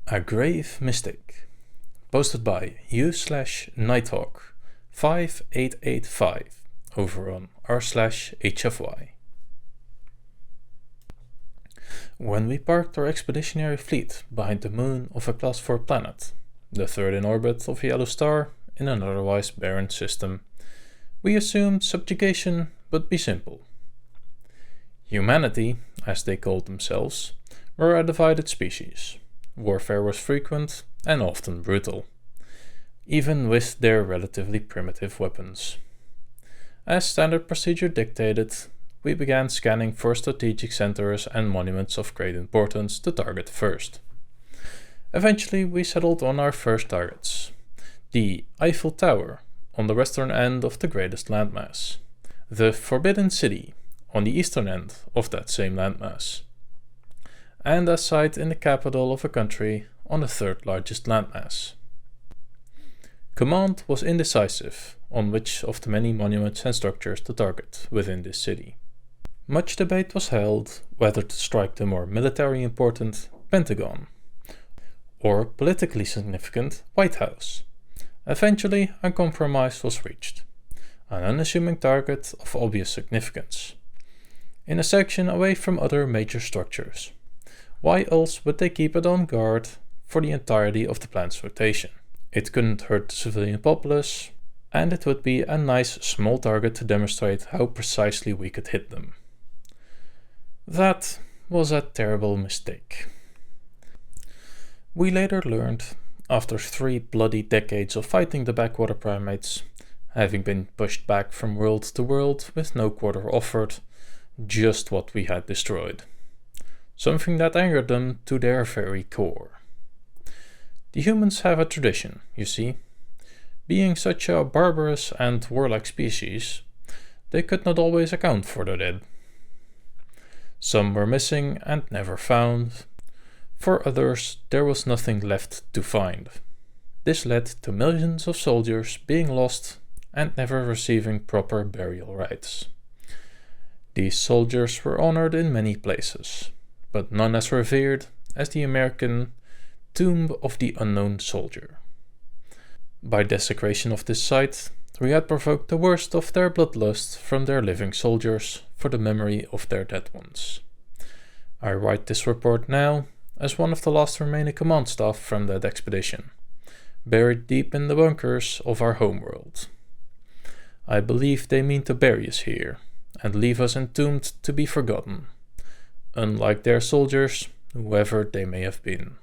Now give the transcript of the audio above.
A grave mistake. Posted by u/Nighthawk5885 over on r/HFY. When we parked our expeditionary fleet behind the moon of a Class 4 planet, the third in orbit of a yellow star in an otherwise barren system, we assumed subjugation would be simple. Humanity, as they called themselves, were a divided species. Warfare was frequent and often brutal, even with their relatively primitive weapons. As standard procedure dictated, we began scanning for strategic centers and monuments of great importance to target first. Eventually, we settled on our first targets: the Eiffel Tower on the western end of the greatest landmass, the Forbidden City on the eastern end of that same landmass, and a site in the capital of a country on the third largest landmass. Command was indecisive on which of the many monuments and structures to target within this city. Much debate was held whether to strike the more military important Pentagon or politically significant White House. Eventually, a compromise was reached, an unassuming target of obvious significance, in a section away from other major structures. Why else would they keep it on guard for the entirety of the planet's rotation? It couldn't hurt the civilian populace, and it would be a nice small target to demonstrate how precisely we could hit them. That was a terrible mistake. We later learned, after 3 bloody decades of fighting the backwater primates, having been pushed back from world to world with no quarter offered, just what we had destroyed. Something that angered them to their very core. The humans have a tradition, you see. Being such a barbarous and warlike species, they could not always account for the dead. Some were missing and never found. For others, there was nothing left to find. This led to millions of soldiers being lost and never receiving proper burial rites. These soldiers were honored in many places, but none as revered as the American Tomb of the Unknown Soldier. By desecration of this site, we had provoked the worst of their bloodlust from their living soldiers for the memory of their dead ones. I write this report now as one of the last remaining command staff from that expedition, buried deep in the bunkers of our homeworld. I believe they mean to bury us here and leave us entombed to be forgotten, unlike their soldiers, whoever they may have been.